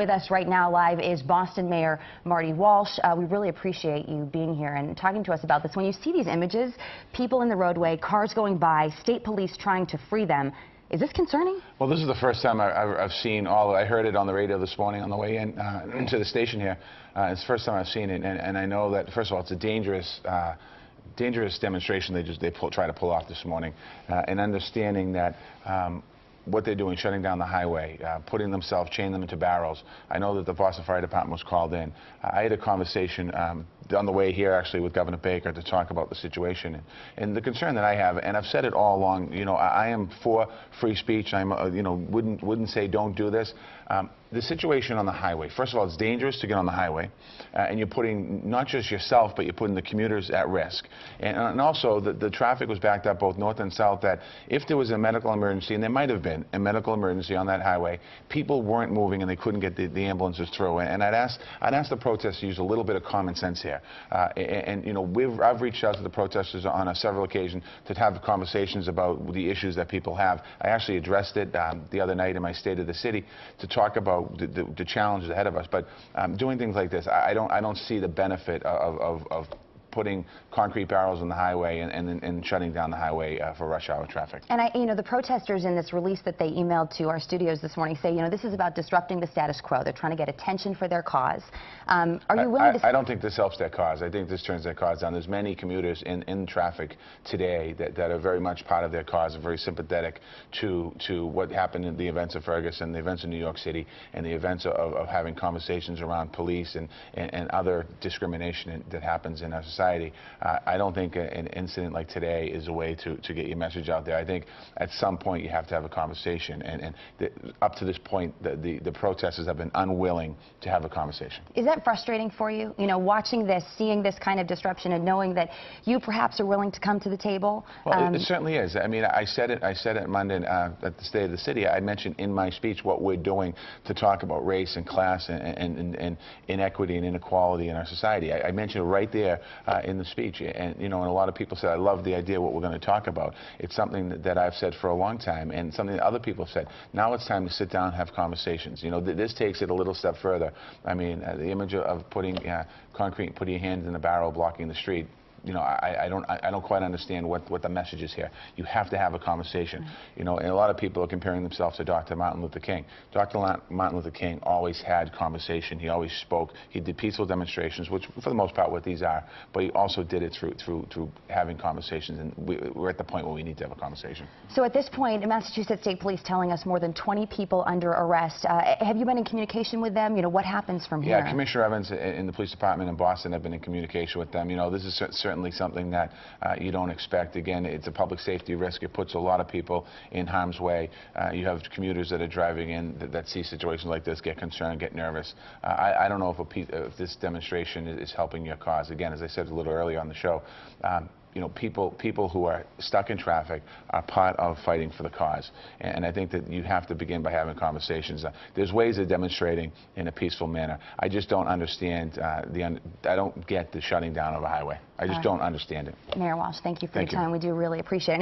With us right now live is Boston Mayor Marty Walsh. We really appreciate you being here and talking to us about this. When you see these images, people in the roadway, cars going by, state police trying to free them, is this concerning? Well, this is the first time I've seen all. I heard it on the radio this morning on the way in into the station here. It's the first time I've seen it, and I know that first of all, it's a dangerous demonstration they try to pull off this morning, and understanding that. What they're doing, shutting down the highway, putting themselves, chaining them into barrels. I know that the Boston Fire Department was called in. I had a conversation on the way here, actually, with Governor Baker to talk about the situation. And the concern that I have, and I've said it all along, you know, I am for free speech. I'm, you know, wouldn't say don't do this. The situation on the highway, first of all, it's dangerous to get on the highway, and you're putting not just yourself, but you're putting the commuters at risk. And also, the traffic was backed up both north and south, that if there was a medical emergency, and there might have been a medical emergency on that highway, people weren't moving and they couldn't get the ambulances through. And I'd ask the protesters to use a little bit of common sense here. And you know, I've reached out to the protesters on several occasions to have conversations about the issues that people have. I actually addressed it the other night in my State of the City to talk about the challenges ahead of us, but doing things like this, I don't see the benefit of putting concrete barrels on the highway and shutting down the highway for rush hour traffic. And you know, the protesters in this release that they emailed to our studios this morning say, you know, this is about disrupting the status quo. They're trying to get attention for their cause. Are you willing to? I don't think this helps their cause. I think this turns their cause down. There's many commuters in traffic today that are very much part of their cause and very sympathetic to what happened in the events of Ferguson, the events in New York City, and the events of having conversations around police and other discrimination that happens in our society. I don't think an incident like today is a way to get your message out there. I think at some point you have to have a conversation, and up to this point the protesters have been unwilling to have a conversation. Is that frustrating for you? You know, watching this, seeing this kind of disruption, and knowing that you perhaps are willing to come to the table? Well, it certainly is. I mean, I said it Monday at the State of the City. I mentioned in my speech what we're doing to talk about race and class and inequity and inequality in our society. I mentioned it right there in the speech, and you know, and a lot of people said, I love the idea of what we're going to talk about. It's something that I've said for a long time, and something that other people have said. Now it's time to sit down and have conversations. You know, this takes it a little step further. I mean, the image of putting concrete, putting your hands in a barrel, blocking the street. You know, I don't quite understand what the message is here. You have to have a conversation. You know, and a lot of people are comparing themselves to Dr. Martin Luther King. Dr. Martin Luther King always had conversation. He always spoke. He did peaceful demonstrations, which for the most part what these are, but he also did it through having conversations, and we're at the point where we need to have a conversation. So at this point, Massachusetts State Police telling us more than 20 people under arrest. Have you been in communication with them? You know, what happens from here? Yeah, Commissioner Evans in the police department in Boston have been in communication with them. You know, this is certainly something that you don't expect. Again, it's a public safety risk. It puts a lot of people in harm's way. You have commuters that are driving in that see situations like this, get concerned, get nervous. I don't know if this demonstration is helping your cause. Again, as I said a little earlier on the show, you know, people who are stuck in traffic are part of fighting for the cause. And I think that you have to begin by having conversations. There's ways of demonstrating in a peaceful manner. I just don't understand I don't get the shutting down of a highway. I just don't understand it. Mayor Walsh, thank you for your time. We do really appreciate it. And again,